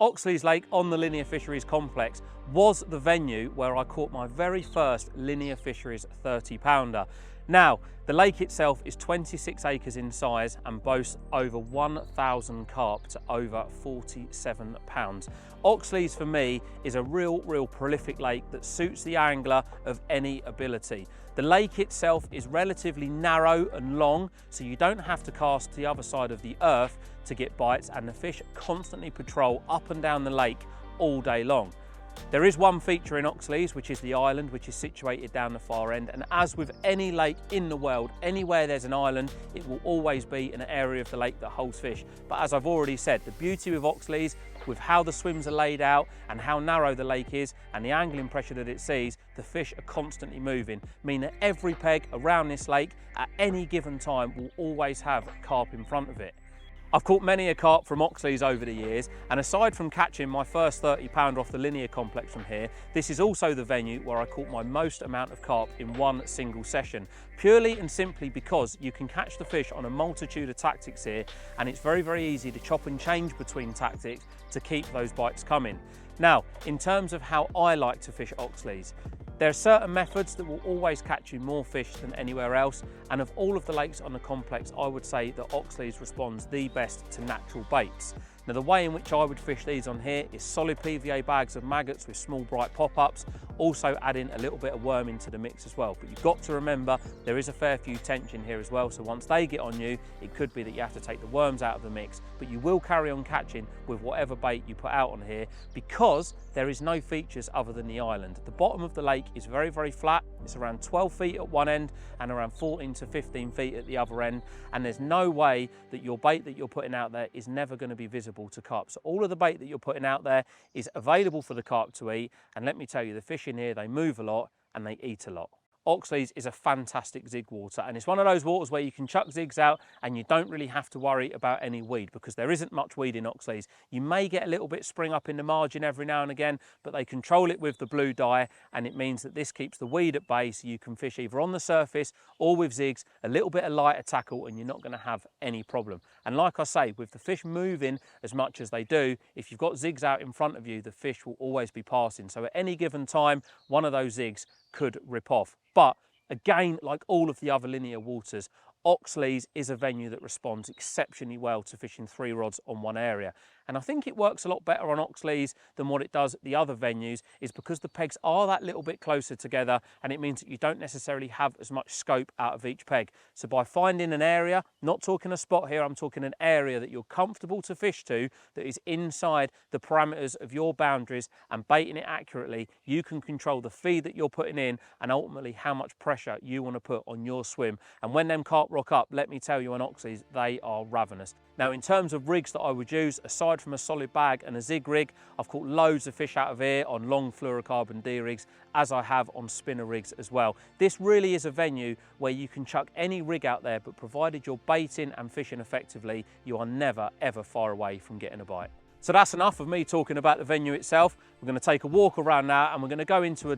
Oxlease Lake on the Linear Fisheries complex was the venue where I caught my very first Linear Fisheries 30-pounder. Now, the lake itself is 26 acres in size and boasts over 1,000 carp to over 47 pounds. Oxlease for me is a real prolific lake that suits the angler of any ability. The lake itself is relatively narrow and long, so you don't have to cast to the other side of the earth to get bites, and the fish constantly patrol up and down the lake all day long. There is one feature in Oxlease, which is the island, which is situated down the far end, and as with any lake in the world, anywhere there's an island, it will always be an area of the lake that holds fish. But as I've already said, the beauty with Oxlease, with how the swims are laid out and how narrow the lake is and the angling pressure that it sees, the fish are constantly moving, meaning that every peg around this lake at any given time will always have carp in front of it. I've caught many a carp from Oxlease over the years, and aside from catching my first 30-pounder off the Linear complex from here, this is also the venue where I caught my most amount of carp in one single session, purely and simply because you can catch the fish on a multitude of tactics here, and it's very easy to chop and change between tactics to keep those bites coming. Now, in terms of how I like to fish Oxlease, there are certain methods that will always catch you more fish than anywhere else, and of all of the lakes on the complex, I would say that Oxlease responds the best to natural baits. Now, the way in which I would fish these on here is solid PVA bags of maggots with small bright pop-ups, also adding a little bit of worm into the mix as well. But you've got to remember there is a fair few tension here as well, so once they get on you, it could be that you have to take the worms out of the mix, but you will carry on catching with whatever bait you put out on here because there is no features other than the island. The bottom of the lake is very flat. It's around 12 feet at one end and around 14 to 15 feet at the other end, and there's no way that your bait that you're putting out there is never going to be visible to carp. So all of the bait that you're putting out there is available for the carp to eat, and let me tell you, the fish in here, they move a lot and they eat a lot. Oxlease is a fantastic zig water, and it's one of those waters where you can chuck zigs out and you don't really have to worry about any weed because there isn't much weed in Oxlease. You may get a little bit spring up in the margin every now and again, but they control it with the blue dye, and it means that this keeps the weed at bay, so you can fish either on the surface or with zigs, a little bit of lighter tackle, and you're not going to have any problem. And like I say, with the fish moving as much as they do, if you've got zigs out in front of you, the fish will always be passing. So at any given time, one of those zigs could rip off. But again, like all of the other linear waters, Oxlease is a venue that responds exceptionally well to fishing 3 rods on one area. And I think it works a lot better on Oxlease than what it does at the other venues, is because the pegs are that little bit closer together, and it means that you don't necessarily have as much scope out of each peg. So by finding an area, not talking a spot here, I'm talking an area that you're comfortable to fish to, that is inside the parameters of your boundaries, and baiting it accurately, you can control the feed that you're putting in and ultimately how much pressure you want to put on your swim. And when them carp rock up, let me tell you, on Oxlease, they are ravenous. Now, in terms of rigs that I would use, aside from a solid bag and a zig rig, I've caught loads of fish out of here on long fluorocarbon D rigs, as I have on spinner rigs as well. This really is a venue where you can chuck any rig out there, but provided you're baiting and fishing effectively, you are never ever far away from getting a bite. So that's enough of me talking about the venue itself. We're going to take a walk around now, and we're going to go into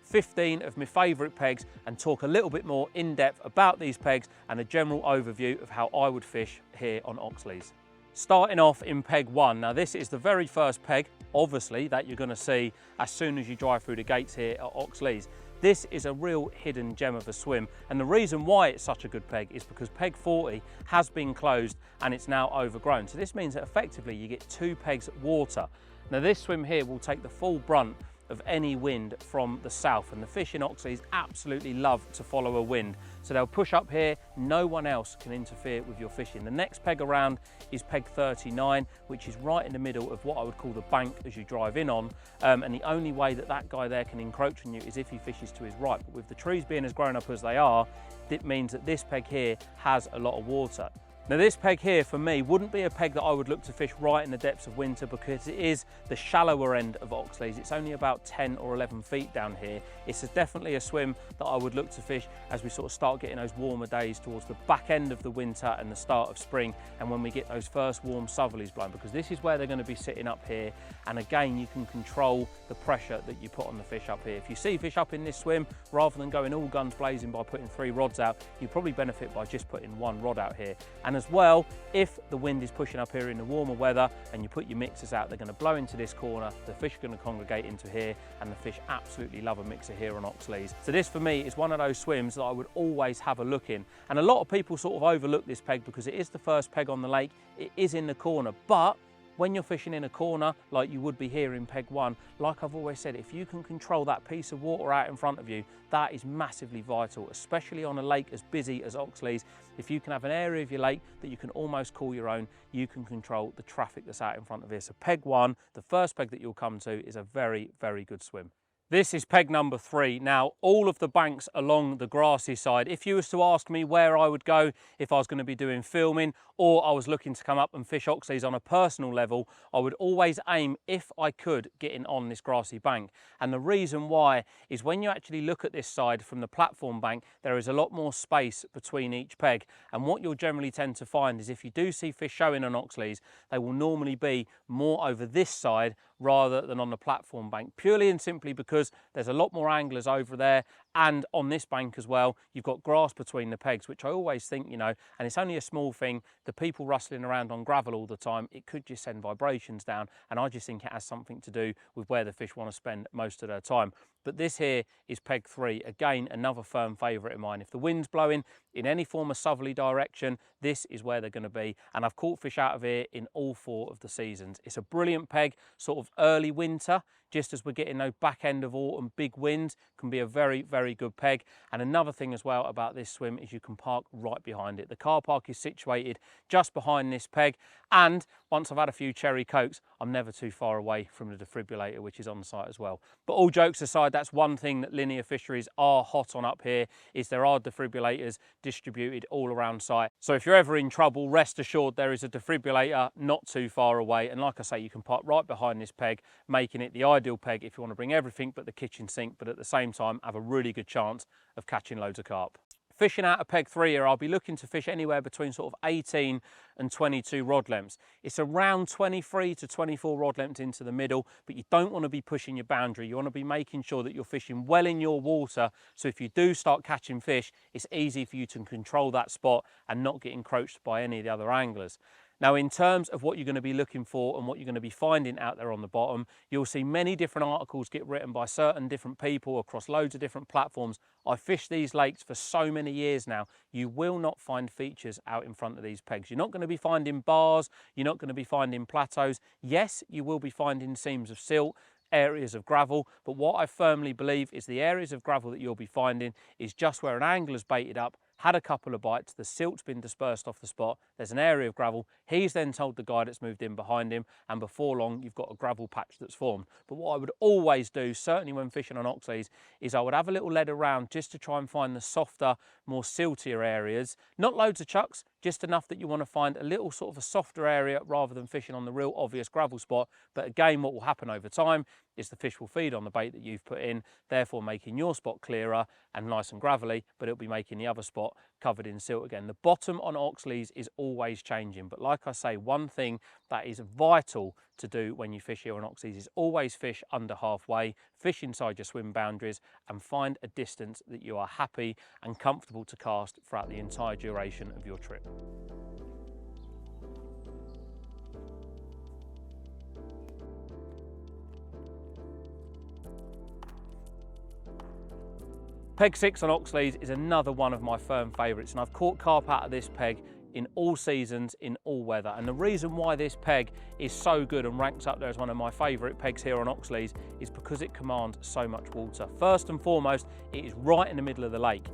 15 of my favourite pegs and talk a little bit more in depth about these pegs and a general overview of how I would fish here on Oxlease. Starting off in peg 1. Now, this is the very first peg, obviously, that you're going to see as soon as you drive through the gates here at Oxlease. This is a real hidden gem of a swim, and the reason why it's such a good peg is because peg 40 has been closed and it's now overgrown. So this means that effectively you get 2 pegs water. Now, this swim here will take the full brunt of any wind from the south, and the fish in Oxlease absolutely love to follow a wind. So they'll push up here, no one else can interfere with your fishing. The next peg around is peg 39, which is right in the middle of what I would call the bank as you drive in on, and the only way that that guy there can encroach on you is if he fishes to his right. But with the trees being as grown up as they are, it means that this peg here has a lot of water. Now, this peg here for me wouldn't be a peg that I would look to fish right in the depths of winter because it is the shallower end of Oxlease. It's only about 10 or 11 feet down here. It's definitely a swim that I would look to fish as we sort of start getting those warmer days towards the back end of the winter and the start of spring, and when we get those first warm southerlies blowing, because this is where they're going to be sitting up here. And again, you can control the pressure that you put on the fish up here. If you see fish up in this swim, rather than going all guns blazing by putting 3 rods out, you probably benefit by just putting 1 rod out here. And as well, if the wind is pushing up here in the warmer weather and you put your mixers out, they're going to blow into this corner, the fish are going to congregate into here, and the fish absolutely love a mixer here on Oxlease. So this for me is one of those swims that I would always have a look in. And a lot of people sort of overlook this peg because it is the first peg on the lake, it is in the corner, but when you're fishing in a corner, like you would be here in peg 1, like I've always said, if you can control that piece of water out in front of you, that is massively vital, especially on a lake as busy as Oxlease. If you can have an area of your lake that you can almost call your own, you can control the traffic that's out in front of you. So peg 1, the first peg that you'll come to, is a very, very good swim. This is peg number 3. Now, all of the banks along the grassy side, if you was to ask me where I would go if I was going to be doing filming or I was looking to come up and fish Oxlease on a personal level, I would always aim, if I could, getting on this grassy bank. And the reason why is when you actually look at this side from the platform bank, there is a lot more space between each peg. And what you'll generally tend to find is if you do see fish showing on Oxlease, they will normally be more over this side rather than on the platform bank, purely and simply because there's a lot more anglers over there, and on this bank as well, you've got grass between the pegs, which I always think, you know, and it's only a small thing, the people rustling around on gravel all the time, it could just send vibrations down, and I just think it has something to do with where the fish want to spend most of their time. But this here is peg 3, again, another firm favourite of mine. If the wind's blowing in any form of southerly direction, this is where they're going to be, and I've caught fish out of here in all 4 of the seasons. It's a brilliant peg, sort of early winter, just as we're getting no back end of autumn, big winds, can be a very, very good peg. And another thing as well about this swim is you can park right behind it. The car park is situated just behind this peg, and once I've had a few cherry cokes, I'm never too far away from the defibrillator, which is on site as well. But all jokes aside, that's one thing that Linear Fisheries are hot on up here, is there are defibrillators distributed all around site. So if you're ever in trouble, rest assured there is a defibrillator not too far away. And like I say, you can park right behind this peg, making it the ideal peg if you want to bring everything but the kitchen sink, but at the same time have a really good chance of catching loads of carp. Fishing out of peg 3 here, I'll be looking to fish anywhere between sort of 18 and 22 rod lengths. It's around 23 to 24 rod lengths into the middle, but you don't want to be pushing your boundary. You want to be making sure that you're fishing well in your water, so if you do start catching fish, it's easy for you to control that spot and not get encroached by any of the other anglers. Now, in terms of what you're going to be looking for and what you're going to be finding out there on the bottom, you'll see many different articles get written by certain different people across loads of different platforms. I've fished these lakes for so many years now. You will not find features out in front of these pegs. You're not going to be finding bars, you're not going to be finding plateaus. Yes, you will be finding seams of silt, areas of gravel, but what I firmly believe is the areas of gravel that you'll be finding is just where an angler's baited up, had a couple of bites, the silt's been dispersed off the spot, there's an area of gravel, he's then told the guy that's moved in behind him, and before long you've got a gravel patch that's formed. But what I would always do, certainly when fishing on Oxlease, is I would have a little lead around just to try and find the softer, more siltier areas. Not loads of chucks, just enough that you want to find a little sort of a softer area rather than fishing on the real obvious gravel spot. But again, what will happen over time is the fish will feed on the bait that you've put in, therefore making your spot clearer and nice and gravelly, but it'll be making the other spot covered in silt again. The bottom on Oxlease is always changing, but like I say, one thing that is vital to do when you fish here on Oxlease is always fish under halfway, fish inside your swim boundaries, and find a distance that you are happy and comfortable to cast throughout the entire duration of your trip. Peg 6 on Oxlease is another one of my firm favourites, and I've caught carp out of this peg in all seasons, in all weather. And the reason why this peg is so good and ranks up there as one of my favourite pegs here on Oxlease is because it commands so much water. First and foremost, it is right in the middle of the lake.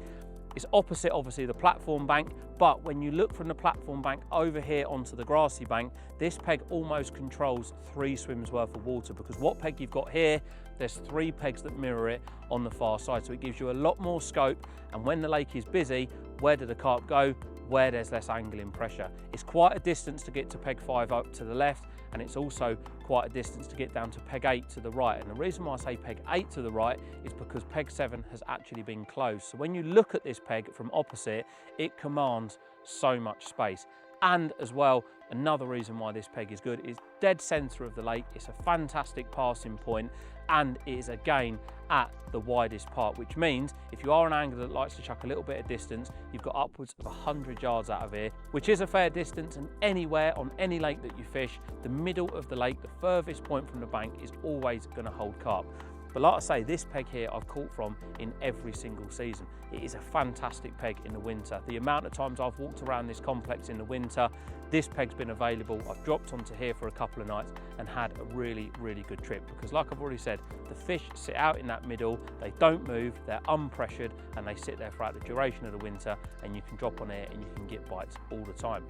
It's opposite, obviously, the platform bank, but when you look from the platform bank over here onto the grassy bank, this peg almost controls 3 swims worth of water, because what peg you've got here, there's 3 pegs that mirror it on the far side, so it gives you a lot more scope. And when the lake is busy, where do the carp go? Where there's less angling pressure. It's quite a distance to get to peg 5 up to the left, and it's also quite a distance to get down to peg 8 to the right. And the reason why I say peg 8 to the right is because peg 7 has actually been closed. So when you look at this peg from opposite, it commands so much space. And as well, another reason why this peg is good is dead centre of the lake. It's a fantastic passing point, and it is again at the widest part, which means if you are an angler that likes to chuck a little bit of distance, you've got upwards of 100 yards out of here, which is a fair distance. And anywhere on any lake that you fish, the middle of the lake, the furthest point from the bank, is always going to hold carp. But like I say, this peg here I've caught from in every single season. It is a fantastic peg in the winter. The amount of times I've walked around this complex in the winter, this peg's been available. I've dropped onto here for a couple of nights and had a really, really good trip, because like I've already said, the fish sit out in that middle, they don't move, they're unpressured, and they sit there throughout the duration of the winter, and you can drop on here and you can get bites all the time.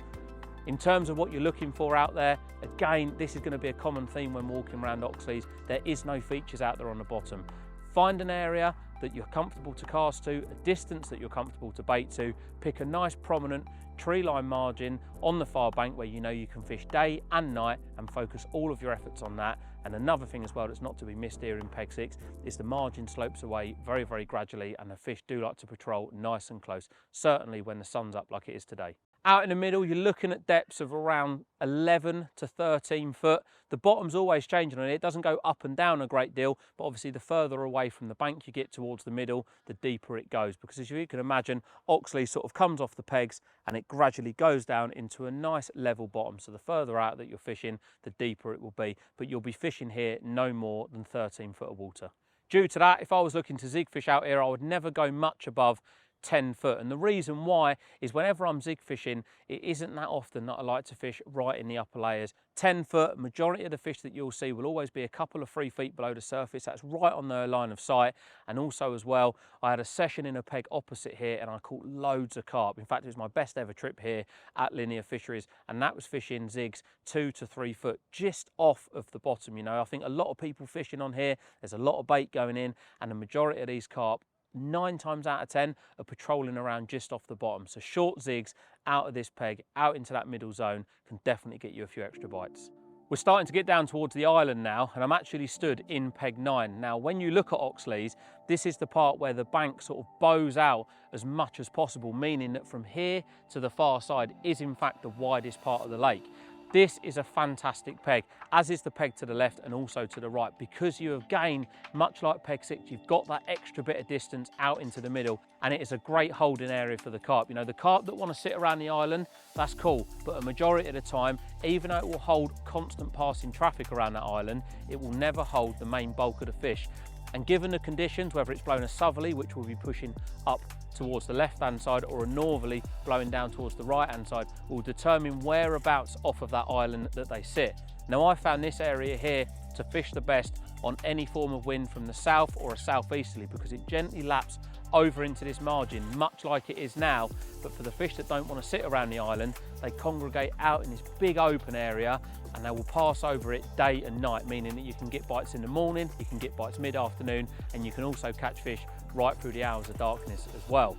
In terms of what you're looking for out there, again, this is going to be a common theme when walking around Oxleys. There is no features out there on the bottom. Find an area that you're comfortable to cast to, a distance that you're comfortable to bait to, pick a nice prominent tree line margin on the far bank where you know you can fish day and night, and focus all of your efforts on that. And another thing as well that's not to be missed here in Peg 6 is the margin slopes away very, very gradually, and the fish do like to patrol nice and close, certainly when the sun's up like it is today. Out in the middle, you're looking at depths of around 11 to 13 foot. The bottom's always changing on it. It doesn't go up and down a great deal, but obviously the further away from the bank you get towards the middle, the deeper it goes. Because as you can imagine, Oxley sort of comes off the pegs and it gradually goes down into a nice level bottom. So the further out that you're fishing, the deeper it will be. But you'll be fishing here no more than 13 foot of water. Due to that, if I was looking to zig fish out here, I would never go much above 10 foot. And the reason why is whenever I'm zig fishing, it isn't that often that I like to fish right in the upper layers. 10 foot, majority of the fish that you'll see will always be a couple of 3 feet below the surface. That's right on the line of sight. And also as well, I had a session in a peg opposite here and I caught loads of carp. In fact, it was my best ever trip here at Linear Fisheries, and that was fishing zigs 2 to 3 foot just off of the bottom. You know, I think a lot of people fishing on here, there's a lot of bait going in, and the majority of these carp, 9 times out of 10 are patrolling around just off the bottom. So short zigs out of this peg, out into that middle zone, can definitely get you a few extra bites. We're starting to get down towards the island now, and I'm actually stood in peg 9. Now, when you look at Oxleys, this is the part where the bank sort of bows out as much as possible, meaning that from here to the far side is in fact the widest part of the lake. This is a fantastic peg, as is the peg to the left and also to the right, because you have gained, much like peg 6, you've got that extra bit of distance out into the middle, and it is a great holding area for the carp. You know, the carp that want to sit around the island, that's cool, but a majority of the time, even though it will hold constant passing traffic around that island, it will never hold the main bulk of the fish. And given the conditions, whether it's blowing a southerly, which will be pushing up towards the left-hand side, or a northerly blowing down towards the right-hand side, will determine whereabouts off of that island that they sit. Now, I found this area here to fish the best on any form of wind from the south or a southeasterly, because it gently laps over into this margin, much like it is now. But for the fish that don't want to sit around the island, they congregate out in this big open area, and they will pass over it day and night, meaning that you can get bites in the morning, you can get bites mid-afternoon, and you can also catch fish right through the hours of darkness as well.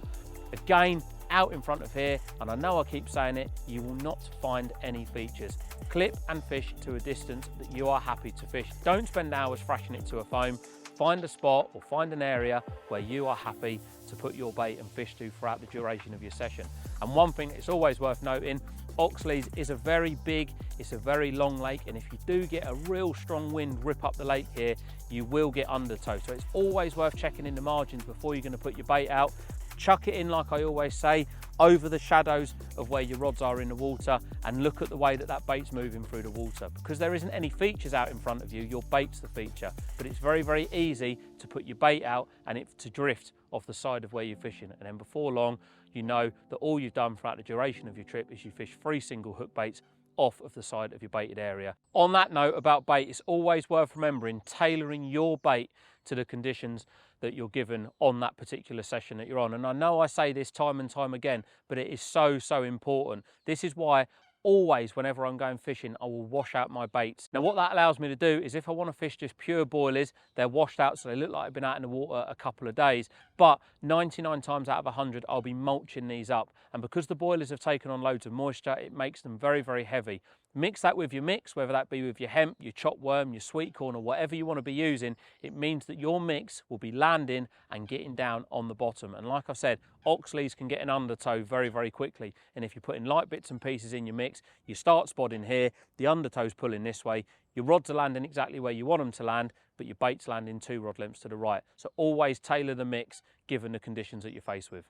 Again, out in front of here, and I know I keep saying it, you will not find any features. Clip and fish to a distance that you are happy to fish. Don't spend hours thrashing it to a foam. Find a spot or find an area where you are happy to put your bait and fish to throughout the duration of your session. And one thing it's always worth noting, Oxleys is a very big, it's a very long lake, and if you do get a real strong wind rip up the lake here, you will get undertow. So it's always worth checking in the margins before you're going to put your bait out. Chuck it in, like I always say, over the shadows of where your rods are in the water, and look at the way that that bait's moving through the water. Because there isn't any features out in front of you, your bait's the feature. But it's very, very easy to put your bait out and it to drift off the side of where you're fishing. And then before long, you know that all you've done throughout the duration of your trip is you fish 3 single hook baits off of the side of your baited area. On that note about bait, it's always worth remembering tailoring your bait to the conditions that you're given on that particular session that you're on. And I know I say this time and time again, but it is so, so important. This is why always, whenever I'm going fishing, I will wash out my baits. Now, what that allows me to do is if I want to fish just pure boilies, they're washed out so they look like they've been out in the water a couple of days. But 99 times out of 100, I'll be mulching these up. And because the boilies have taken on loads of moisture, it makes them very, very heavy. Mix that with your mix, whether that be with your hemp, your chopped worm, your sweet corn, or whatever you want to be using. It means that your mix will be landing and getting down on the bottom. And like I said, Oxleys can get an undertow very, very quickly. And if you're putting light bits and pieces in your mix, you start spodding here, the undertow's pulling this way, your rods are landing exactly where you want them to land, but your bait's landing 2 rod lengths to the right. So always tailor the mix given the conditions that you're faced with.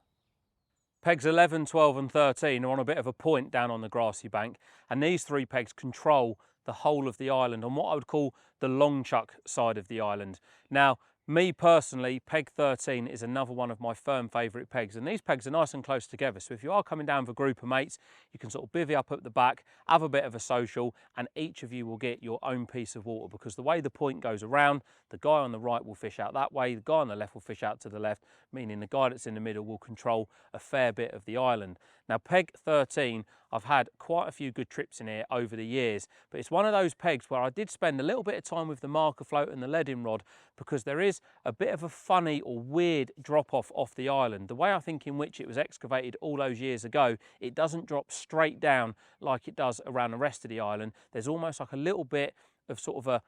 Pegs 11, 12 and 13 are on a bit of a point down on the grassy bank, and these 3 pegs control the whole of the island on what I would call the long chuck side of the island. Now, me personally, peg 13 is another one of my firm favourite pegs, and these pegs are nice and close together, so if you are coming down with a group of mates, you can sort of bivvy up at the back, have a bit of a social, and each of you will get your own piece of water, because the way the point goes around, the guy on the right will fish out that way, the guy on the left will fish out to the left, meaning the guy that's in the middle will control a fair bit of the island. Now, peg 13, I've had quite a few good trips in here over the years, but it's one of those pegs where I did spend a little bit of time with the marker float and the leading rod, because there is a bit of a funny or weird drop off the island. The way I think in which it was excavated all those years ago, it doesn't drop straight down like it does around the rest of the island. There's almost like a little bit of sort of a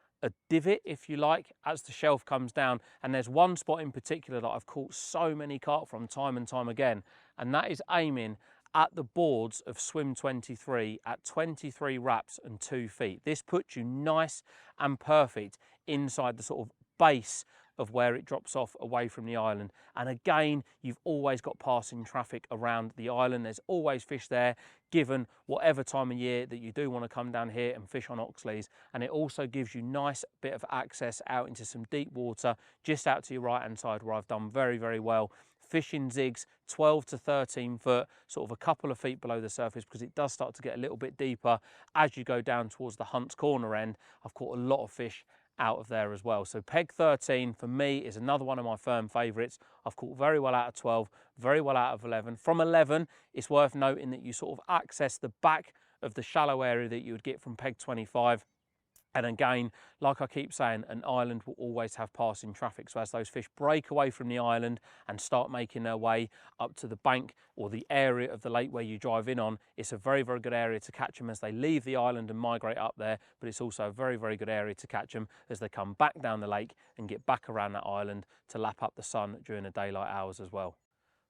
divot, if you like, as the shelf comes down. And there's one spot in particular that I've caught so many carp from time and time again, and that is aiming at the boards of swim 23 at 23 wraps and 2 feet. This puts you nice and perfect inside the sort of base of where it drops off away from the island. And again, you've always got passing traffic around the island. There's always fish there, given whatever time of year that you do want to come down here and fish on Oxleys. And it also gives you nice bit of access out into some deep water, just out to your right hand side, where I've done very, very well fishing zigs 12 to 13 foot, sort of a couple of feet below the surface, because it does start to get a little bit deeper as you go down towards the Hunt's Corner end. I've caught a lot of fish out of there as well. So peg 13 for me is another one of my firm favourites. I've caught very well out of 12, very well out of 11. From 11, it's worth noting that you sort of access the back of the shallow area that you would get from peg 25. And again, like I keep saying, an island will always have passing traffic. So as those fish break away from the island and start making their way up to the bank or the area of the lake where you drive in on, it's a very, very good area to catch them as they leave the island and migrate up there. But it's also a very, very good area to catch them as they come back down the lake and get back around that island to lap up the sun during the daylight hours as well.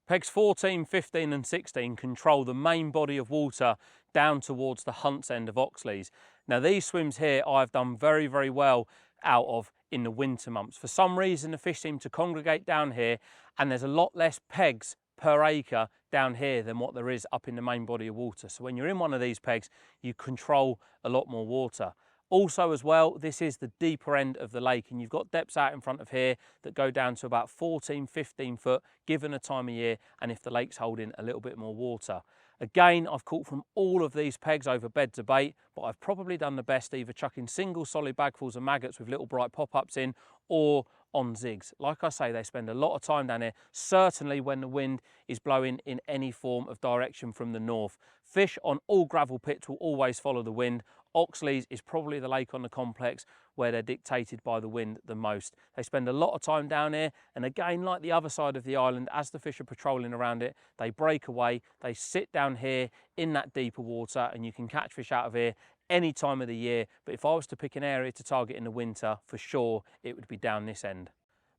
Pegs 14, 15 and 16 control the main body of water down towards the Hunt's end of Oxleys. Now, these swims here I've done very, very well out of in the winter months. For some reason, the fish seem to congregate down here, and there's a lot less pegs per acre down here than what there is up in the main body of water. So when you're in one of these pegs, you control a lot more water. Also as well, this is the deeper end of the lake, and you've got depths out in front of here that go down to about 14, 15 foot, given the time of year and if the lake's holding a little bit more water. Again, I've caught from all of these pegs over beds of bait, but I've probably done the best either chucking single solid bagfuls of maggots with little bright pop-ups in, or on zigs. Like I say, they spend a lot of time down here, certainly when the wind is blowing in any form of direction from the north. Fish on all gravel pits will always follow the wind. Oxleys is probably the lake on the complex where they're dictated by the wind the most. They spend a lot of time down here, and again, like the other side of the island, as the fish are patrolling around it, they break away, they sit down here in that deeper water, and you can catch fish out of here any time of the year. But if I was to pick an area to target in the winter, for sure it would be down this end.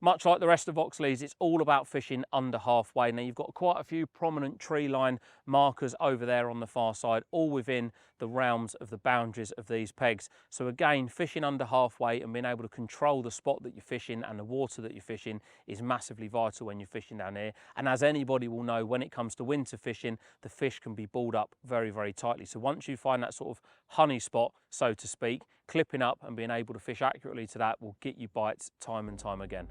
Much like the rest of Oxleys, it's all about fishing under halfway. Now, you've got quite a few prominent tree line markers over there on the far side, all within the realms of the boundaries of these pegs. So again, fishing under halfway and being able to control the spot that you're fishing and the water that you're fishing is massively vital when you're fishing down here. And as anybody will know, when it comes to winter fishing, the fish can be balled up very, very tightly. So once you find that sort of honey spot, so to speak, clipping up and being able to fish accurately to that will get you bites time and time again.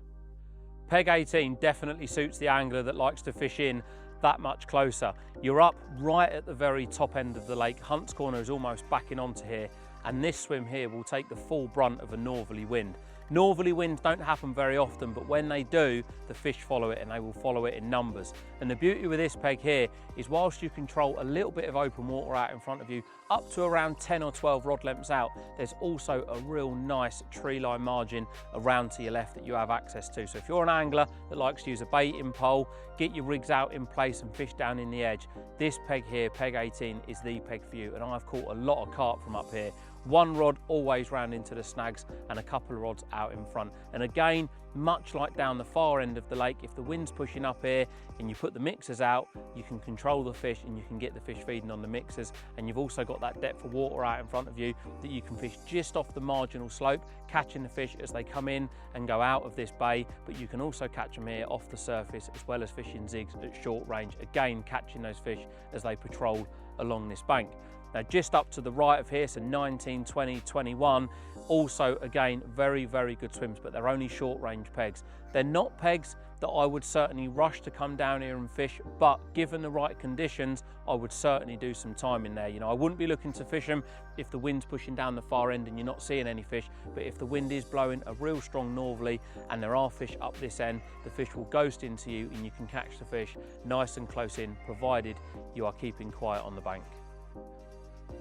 Peg 18 definitely suits the angler that likes to fish in that much closer. You're up right at the very top end of the lake. Hunt's Corner is almost backing onto here, and this swim here will take the full brunt of a northerly wind. Northerly winds don't happen very often, but when they do, the fish follow it and they will follow it in numbers. And the beauty with this peg here is whilst you control a little bit of open water out in front of you, up to around 10 or 12 rod lengths out, there's also a real nice tree line margin around to your left that you have access to. So if you're an angler that likes to use a baiting pole, get your rigs out in place and fish down in the edge, this peg here, peg 18, is the peg for you. And I've caught a lot of carp from up here. One rod always round into the snags and a couple of rods out in front. And again, much like down the far end of the lake, if the wind's pushing up here and you put the mixers out, you can control the fish and you can get the fish feeding on the mixers. And you've also got that depth of water out in front of you that you can fish just off the marginal slope, catching the fish as they come in and go out of this bay. But you can also catch them here off the surface, as well as fishing zigs at short range, again catching those fish as they patrol along this bank. Now just up to the right of here, so 19, 20, 21, also again very good swims, but they're only short range pegs. They're not pegs that I would certainly rush to come down here and fish, but given the right conditions, I would certainly do some time in there. You know, I wouldn't be looking to fish them if the wind's pushing down the far end and you're not seeing any fish, but if the wind is blowing a real strong northerly and there are fish up this end, the fish will ghost into you and you can catch the fish nice and close in, provided you are keeping quiet on the bank.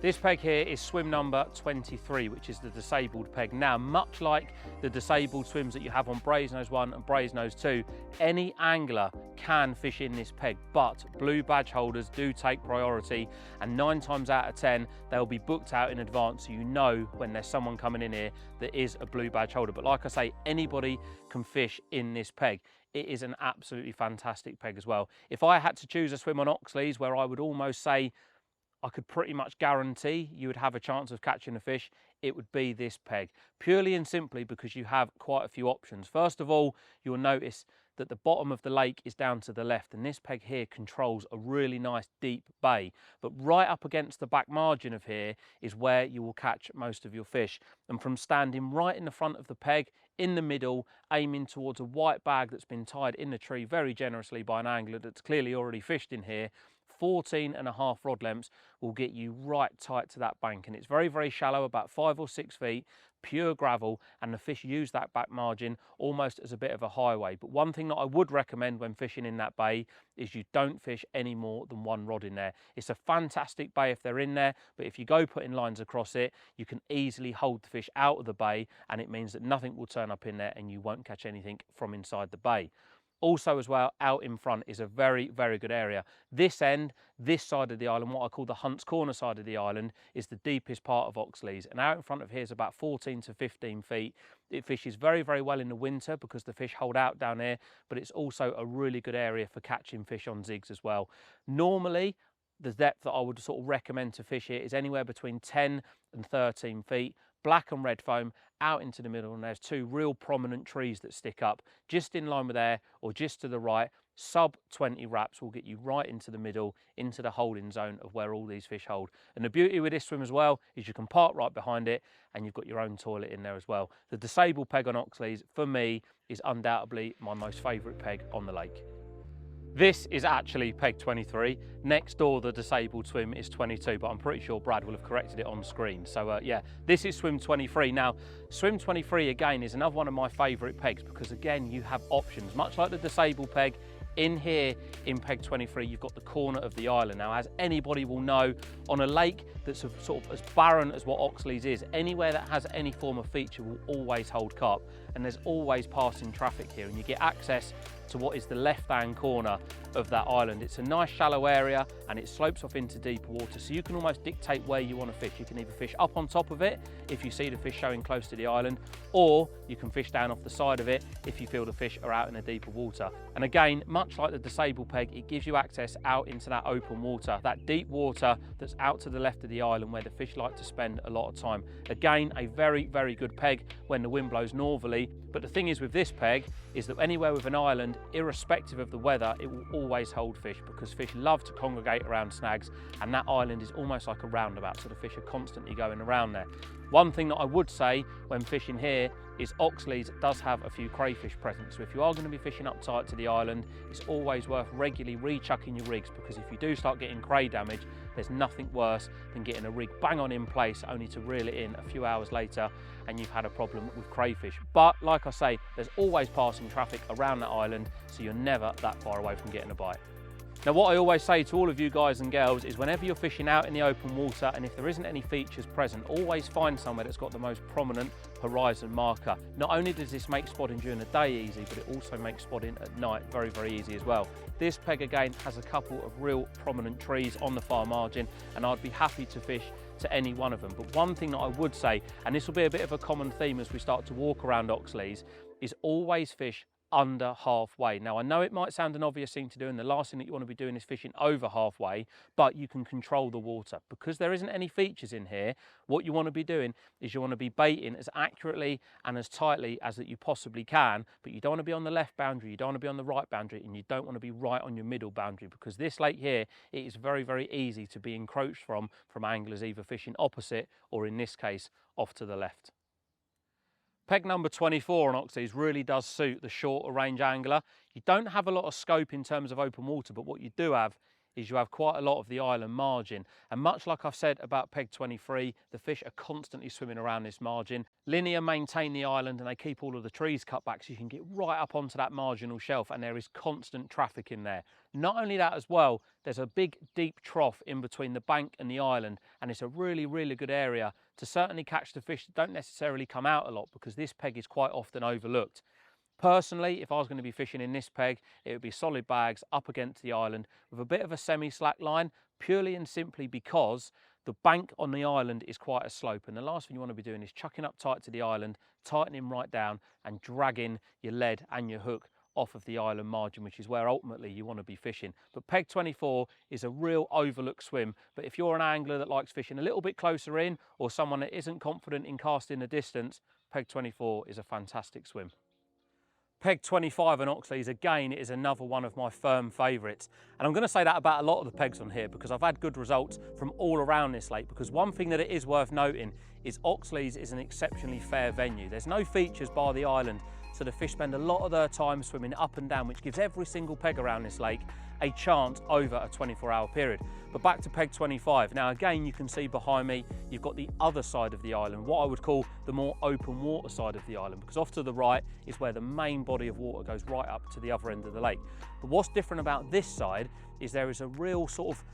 This peg here is swim number 23, which is the disabled peg. Now, much like the disabled swims that you have on Brasenose 1 and Brasenose 2, any angler can fish in this peg, but blue badge holders do take priority, and 9 times out of 10, they'll be booked out in advance, so you know when there's someone coming in here that is a blue badge holder. But like I say, anybody can fish in this peg. It is an absolutely fantastic peg as well. If I had to choose a swim on Oxleys where I would almost say I could pretty much guarantee you would have a chance of catching a fish, it would be this peg, purely and simply because you have quite a few options. First of all, you'll notice that the bottom of the lake is down to the left, and this peg here controls a really nice deep bay, but right up against the back margin of here is where you will catch most of your fish. And from standing right in the front of the peg, in the middle, aiming towards a white bag that's been tied in the tree very generously by an angler that's clearly already fished in here, 14.5 rod lengths will get you right tight to that bank. And it's very shallow, about 5 or 6 feet, pure gravel, and the fish use that back margin almost as a bit of a highway. But one thing that I would recommend when fishing in that bay is you don't fish any more than 1 rod in there. It's a fantastic bay if they're in there, but if you go putting lines across it, you can easily hold the fish out of the bay, and it means that nothing will turn up in there and you won't catch anything from inside the bay. Also as well, out in front is a very good area. This end, this side of the island, what I call the Hunt's Corner side of the island, is the deepest part of Oxleys. And out in front of here is about 14 to 15 feet. It fishes very well in the winter because the fish hold out down here, but it's also a really good area for catching fish on zigs as well. Normally, the depth that I would sort of recommend to fish here is anywhere between 10 and 13 feet. Black and red foam out into the middle, and there's 2 real prominent trees that stick up just in line with there or just to the right. Sub 20 wraps will get you right into the middle, into the holding zone of where all these fish hold. And the beauty with this swim as well is you can park right behind it and you've got your own toilet in there as well. The disabled peg on Oxleys, for me, is undoubtedly my most favourite peg on the lake. This is actually peg 23. Next door, the disabled swim is 22, but I'm pretty sure Brad will have corrected it on screen. So yeah, this is swim 23. Now, swim 23 again is another one of my favourite pegs because again, you have options. Much like the disabled peg, in here in peg 23, you've got the corner of the island. Now, as anybody will know, on a lake that's sort of as barren as what Oxleys is, anywhere that has any form of feature will always hold carp, and there's always passing traffic here, and you get access to what is the left-hand corner of that island. It's a nice shallow area and it slopes off into deeper water, so you can almost dictate where you want to fish. You can either fish up on top of it if you see the fish showing close to the island, or you can fish down off the side of it if you feel the fish are out in a deeper water. And again, much like the disabled peg, it gives you access out into that open water, that deep water that's out to the left of the island where the fish like to spend a lot of time. Again, a very good peg when the wind blows northerly. But the thing is with this peg is that anywhere with an island, irrespective of the weather, it will always hold fish because fish love to congregate around snags, and that island is almost like a roundabout, so the fish are constantly going around there. One thing that I would say when fishing here is Oxleys does have a few crayfish present, so if you are going to be fishing up tight to the island, it's always worth regularly rechucking your rigs, because if you do start getting cray damage, there's nothing worse than getting a rig bang on in place only to reel it in a few hours later and you've had a problem with crayfish. But like I say, there's always passing traffic around that island, so you're never that far away from getting a bite. Now, what I always say to all of you guys and girls is whenever you're fishing out in the open water and if there isn't any features present, always find somewhere that's got the most prominent horizon marker. Not only does this make spotting during the day easy, but it also makes spotting at night very, very easy as well. This peg again has a couple of real prominent trees on the far margin and I'd be happy to fish to any one of them. But one thing that I would say, and this will be a bit of a common theme as we start to walk around Oxleys, is always fish under halfway. Now, I know it might sound an obvious thing to do and the last thing that you want to be doing is fishing over halfway, but you can control the water. Because there isn't any features in here, what you want to be doing is you want to be baiting as accurately and as tightly as that you possibly can, but you don't want to be on the left boundary, you don't want to be on the right boundary, and you don't want to be right on your middle boundary, because this lake here, it is very, very easy to be encroached from anglers either fishing opposite or in this case, off to the left. Peg number 24 on Oxleys really does suit the shorter range angler. You don't have a lot of scope in terms of open water, but what you do have is you have quite a lot of the island margin. And much like I've said about Peg 23, the fish are constantly swimming around this margin. Linear maintain the island and they keep all of the trees cut back so you can get right up onto that marginal shelf and there is constant traffic in there. Not only that as well, there's a big deep trough in between the bank and the island and it's a really, really good area to certainly catch the fish that don't necessarily come out a lot because this peg is quite often overlooked. Personally, if I was going to be fishing in this peg, it would be solid bags up against the island with a bit of a semi-slack line, purely and simply because the bank on the island is quite a slope and the last thing you want to be doing is chucking up tight to the island, tightening right down and dragging your lead and your hook off of the island margin, which is where ultimately you want to be fishing. But Peg 24 is a real overlooked swim, but if you're an angler that likes fishing a little bit closer in or someone that isn't confident in casting the distance, Peg 24 is a fantastic swim. Peg 25 on Oxleys, again, is another one of my firm favourites. And I'm going to say that about a lot of the pegs on here because I've had good results from all around this lake. Because one thing that it is worth noting is Oxleys is an exceptionally fair venue. There's no features by the island, so the fish spend a lot of their time swimming up and down, which gives every single peg around this lake a chance over a 24-hour period. But back to Peg 25. Now again, you can see behind me, you've got the other side of the island, what I would call the more open water side of the island, because off to the right is where the main body of water goes right up to the other end of the lake. But what's different about this side is there is a real sort of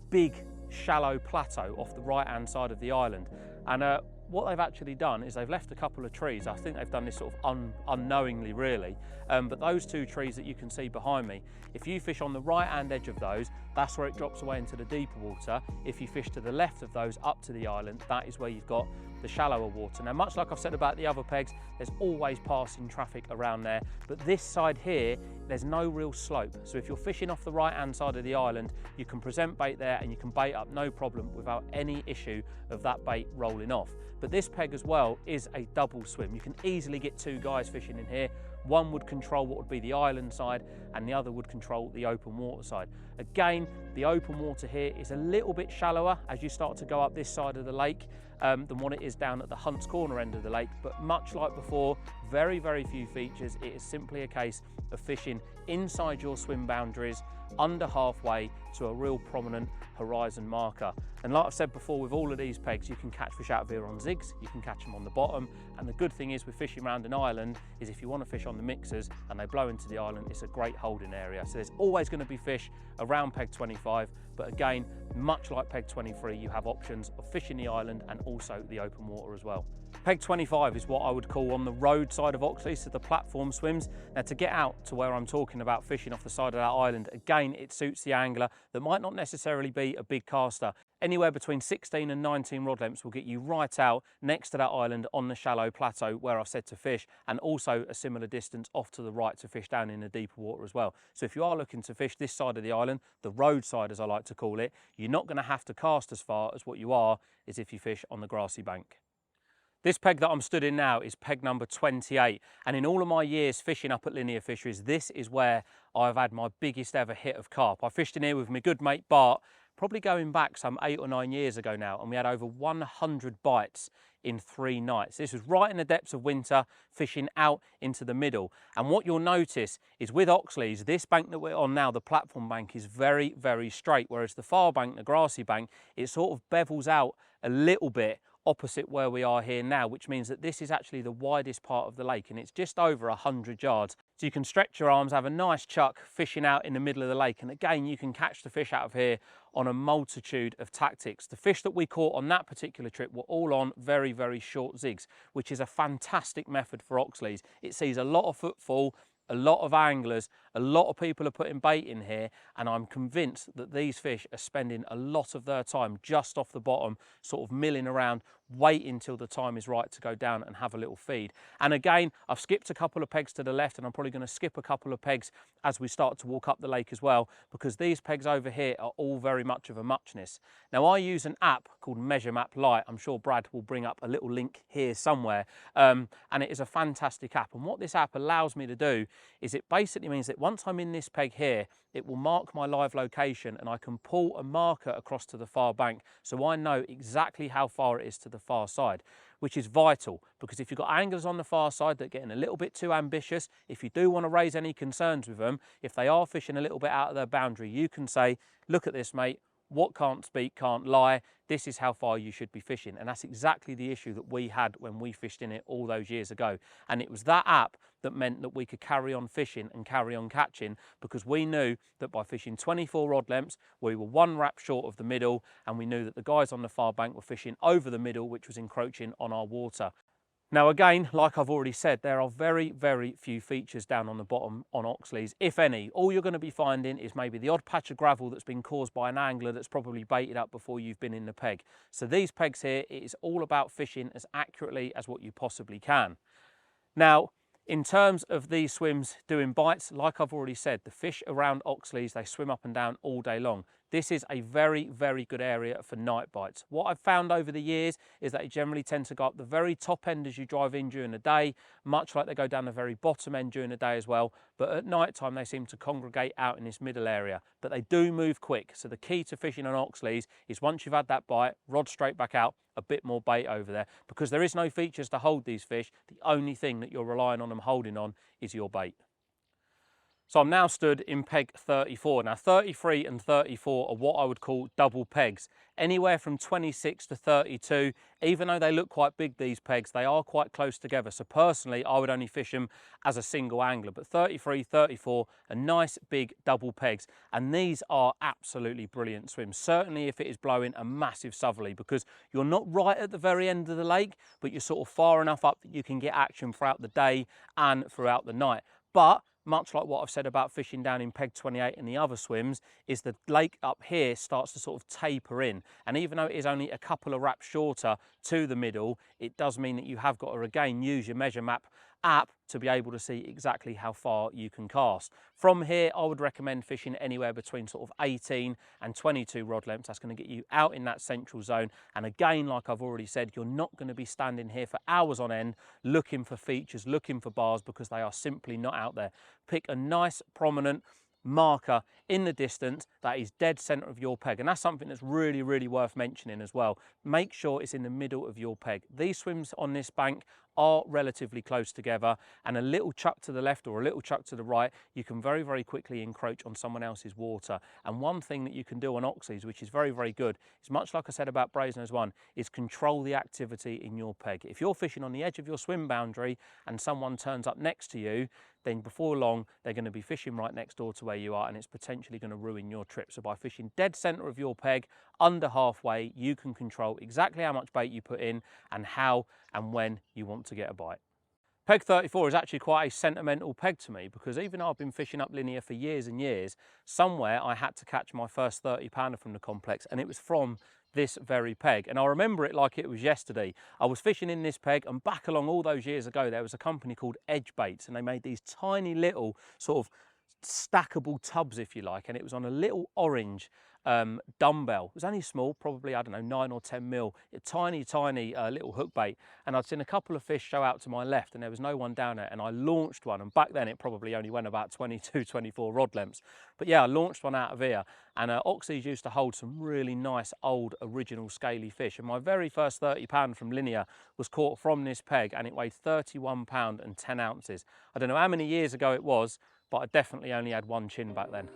big, shallow plateau off the right-hand side of the island. And what they've actually done is they've left a couple of trees. I think they've done this sort of unknowingly really, but those two trees that you can see behind me, if you fish on the right hand edge of those, that's where it drops away into the deeper water. If you fish to the left of those up to the island, that is where you've got the shallower water. Now, much like I've said about the other pegs, there's always passing traffic around there, but this side here, there's no real slope. So if you're fishing off the right hand side of the island, you can present bait there and you can bait up no problem without any issue of that bait rolling off. But this peg as well is a double swim. You can easily get two guys fishing in here. One would control what would be the island side and the other would control the open water side. Again, the open water here is a little bit shallower as you start to go up this side of the lake than what it is down at the Hunt's Corner end of the lake. But much like before, very, very few features. It is simply a case of fishing inside your swim boundaries, under halfway to a real prominent horizon marker. And like I've said before, with all of these pegs, you can catch fish out of here on zigs, you can catch them on the bottom. And the good thing is with fishing around an island is if you want to fish on the mixers and they blow into the island, it's a great holding area. So there's always going to be fish around Peg 25. But again, much like Peg 23, you have options of fishing the island and also the open water as well. Peg 25 is what I would call on the road side of Oxley, so the platform swims. Now to get out to where I'm talking about fishing off the side of that island, again, it suits the angler that might not necessarily be a big caster. Anywhere between 16 and 19 rod lengths will get you right out next to that island on the shallow plateau where I've said to fish, and also a similar distance off to the right to fish down in the deeper water as well. So if you are looking to fish this side of the island, the road side as I like to call it, you're not going to have to cast as far as what you are is if you fish on the grassy bank. This peg that I'm stood in now is peg number 28, and in all of my years fishing up at Linear Fisheries, this is where I've had my biggest ever hit of carp. I fished in here with my good mate Bart probably going back some 8 or 9 years ago now, and we had over 100 bites in 3 nights. This was right in the depths of winter, fishing out into the middle. And what you'll notice is with Oxleys, this bank that we're on now, the platform bank, is very, very straight, whereas the far bank, the grassy bank, it sort of bevels out a little bit opposite where we are here now, which means that this is actually the widest part of the lake, and it's just over 100 yards. So you can stretch your arms, have a nice chuck fishing out in the middle of the lake, and again you can catch the fish out of here on a multitude of tactics. The fish that we caught on that particular trip were all on very, very short zigs, which is a fantastic method for Oxleys. It sees a lot of footfall, a lot of anglers, a lot of people are putting bait in here, and I'm convinced that these fish are spending a lot of their time just off the bottom, sort of milling around, waiting till the time is right to go down and have a little feed. And again, I've skipped a couple of pegs to the left, and I'm probably going to skip a couple of pegs as we start to walk up the lake as well, because these pegs over here are all very much of a muchness. Now, I use an app called Measure Map Lite. I'm sure Brad will bring up a little link here somewhere, and it is a fantastic app. And what this app allows me to do is it basically means that once I'm in this peg here, it will mark my live location, and I can pull a marker across to the far bank, so I know exactly how far it is to the far side, which is vital, because if you've got anglers on the far side that are getting a little bit too ambitious, if you do want to raise any concerns with them, if they are fishing a little bit out of their boundary, you can say, look at this, mate, what can't speak can't lie. This is how far you should be fishing. And that's exactly the issue that we had when we fished in it all those years ago. And it was that app that meant that we could carry on fishing and carry on catching, because we knew that by fishing 24 rod lengths, we were 1 wrap short of the middle, and we knew that the guys on the far bank were fishing over the middle, which was encroaching on our water. Now again, like I've already said, there are very, very few features down on the bottom on Oxleys, if any. All you're going to be finding is maybe the odd patch of gravel that's been caused by an angler that's probably baited up before you've been in the peg. So these pegs here, it is all about fishing as accurately as what you possibly can. Now, in terms of these swims doing bites, like I've already said, the fish around Oxleys, they swim up and down all day long. This is a very, very good area for night bites. What I've found over the years is that they generally tend to go up the very top end as you drive in during the day, much like they go down the very bottom end during the day as well. But at night time, they seem to congregate out in this middle area. But they do move quick. So the key to fishing on Oxleys is once you've had that bite, rod straight back out, a bit more bait over there, because there is no features to hold these fish. The only thing that you're relying on them holding on is your bait. So I'm now stood in peg 34. Now 33 and 34 are what I would call double pegs, anywhere from 26 to 32. Even though they look quite big, these pegs, they are quite close together. So personally, I would only fish them as a single angler, but 33, 34 are nice big double pegs. And these are absolutely brilliant swims, certainly if it is blowing a massive southerly, because you're not right at the very end of the lake, but you're sort of far enough up that you can get action throughout the day and throughout the night. But much like what I've said about fishing down in peg 28 and the other swims, is the lake up here starts to sort of taper in. And even though it is only a couple of wraps shorter to the middle, it does mean that you have got to again use your Measure Map app to be able to see exactly how far you can cast. From here, I would recommend fishing anywhere between sort of 18 and 22 rod lengths. That's going to get you out in that central zone. And again, like I've already said, you're not going to be standing here for hours on end looking for features, looking for bars, because they are simply not out there. Pick a nice prominent marker in the distance that is dead center of your peg, and that's something that's really, really worth mentioning as well. Make sure it's in the middle of your peg. These swims on this bank are relatively close together, and a little chuck to the left or a little chuck to the right, you can very, very quickly encroach on someone else's water. And one thing that you can do on Oxleys, which is very, very good, is much like I said about Brasenose 1, is control the activity in your peg. If you're fishing on the edge of your swim boundary and someone turns up next to you, then before long, they're going to be fishing right next door to where you are, and it's potentially going to ruin your trip. So by fishing dead center of your peg, under halfway, you can control exactly how much bait you put in and how and when you want to get a bite. Peg 34 is actually quite a sentimental peg to me, because even though I've been fishing up linear for years and years, somewhere I had to catch my first 30 pounder from the complex, and it was from this very peg. And I remember it like it was yesterday. I was fishing in this peg, and back along all those years ago, there was a company called Edge Baits, and they made these tiny little sort of stackable tubs, if you like, and it was on a little orange dumbbell. It was only small, probably, I don't know, 9 or 10 mil, a tiny, tiny little hook bait. And I'd seen a couple of fish show out to my left and there was no one down there. And I launched one, and back then it probably only went about 22, 24 rod lengths. But yeah, I launched one out of here, and Oxleys used to hold some really nice old original scaly fish. And my very first 30 pound from Linear was caught from this peg, and it weighed 31 pound and 10 ounces. I don't know how many years ago it was, but I definitely only had one chin back then.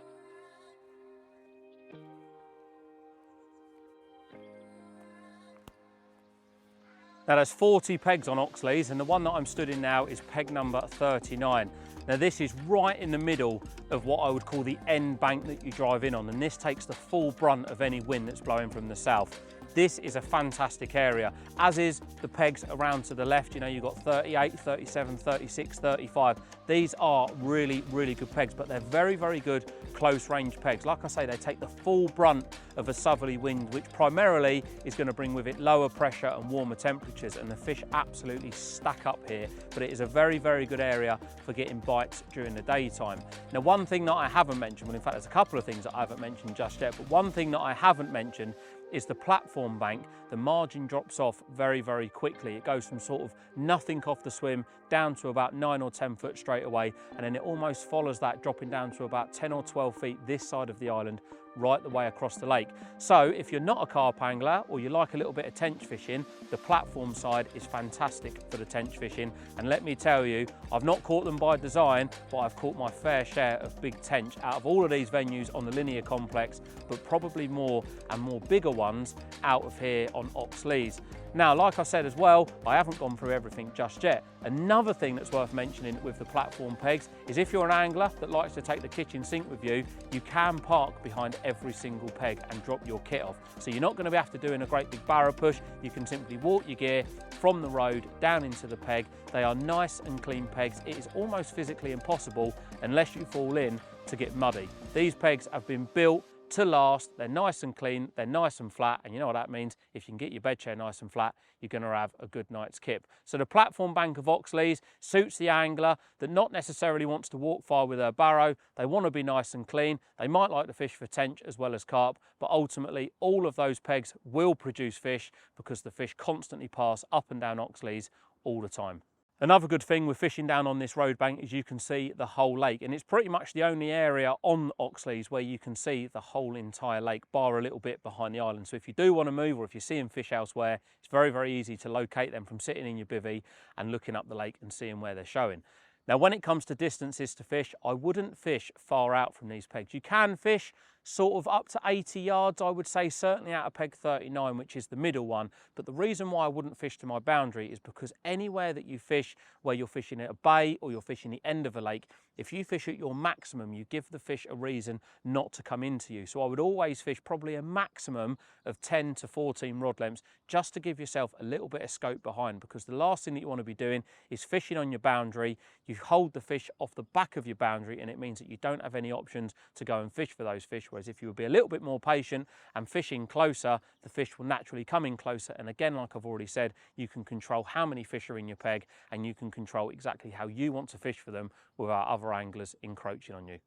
Now there's 40 pegs on Oxleys, and the one that I'm stood in now is peg number 39. Now this is right in the middle of what I would call the end bank that you drive in on, and this takes the full brunt of any wind that's blowing from the south. This is a fantastic area, as is the pegs around to the left. You know, you've got 38, 37, 36, 35. These are really, really good pegs, but they're very, very good close range pegs. Like I say, they take the full brunt of a southerly wind, which primarily is going to bring with it lower pressure and warmer temperatures, and the fish absolutely stack up here. But it is a very, very good area for getting bites during the daytime. Now, one thing that I haven't mentioned, well, in fact, there's a couple of things that I haven't mentioned just yet, but one thing that I haven't mentioned is the platform bank. The margin drops off very, very quickly. It goes from sort of nothing off the swim down to about 9 or 10 foot straight away, and then it almost follows that, dropping down to about 10 or 12 feet this side of the island, right the way across the lake. So if you're not a carp angler, or you like a little bit of tench fishing, the platform side is fantastic for the tench fishing. And let me tell you, I've not caught them by design, but I've caught my fair share of big tench out of all of these venues on the Linear complex, but probably more and more bigger ones out of here on Oxlease. Now, like I said as well, I haven't gone through everything just yet. Another thing that's worth mentioning with the platform pegs is if you're an angler that likes to take the kitchen sink with you, you can park behind every single peg and drop your kit off. So you're not going to have to do a great big barrow push. You can simply walk your gear from the road down into the peg. They are nice and clean pegs. It is almost physically impossible, unless you fall in, to get muddy. These pegs have been built to last. They're nice and clean, they're nice and flat, and you know what that means. If you can get your bed chair nice and flat, you're going to have a good night's kip. So the platform bank of Oxleys suits the angler that not necessarily wants to walk far with their barrow. They want to be nice and clean. They might like to fish for tench as well as carp, but ultimately all of those pegs will produce fish because the fish constantly pass up and down Oxleys all the time. Another good thing with fishing down on this road bank is you can see the whole lake, and it's pretty much the only area on Oxleys where you can see the whole entire lake, bar a little bit behind the island. So if you do want to move, or if you're seeing fish elsewhere, it's very, very easy to locate them from sitting in your bivvy and looking up the lake and seeing where they're showing. Now, when it comes to distances to fish, I wouldn't fish far out from these pegs. You can fish sort of up to 80 yards, I would say, certainly out of peg 39, which is the middle one. But the reason why I wouldn't fish to my boundary is because anywhere that you fish, where you're fishing at a bay or you're fishing the end of a lake, if you fish at your maximum, you give the fish a reason not to come into you. So I would always fish probably a maximum of 10 to 14 rod lengths, just to give yourself a little bit of scope behind, because the last thing that you want to be doing is fishing on your boundary. You hold the fish off the back of your boundary, and it means that you don't have any options to go and fish for those fish. Whereas if you would be a little bit more patient and fishing closer, the fish will naturally come in closer. And again, like I've already said, you can control how many fish are in your peg, and you can control exactly how you want to fish for them without other anglers encroaching on you.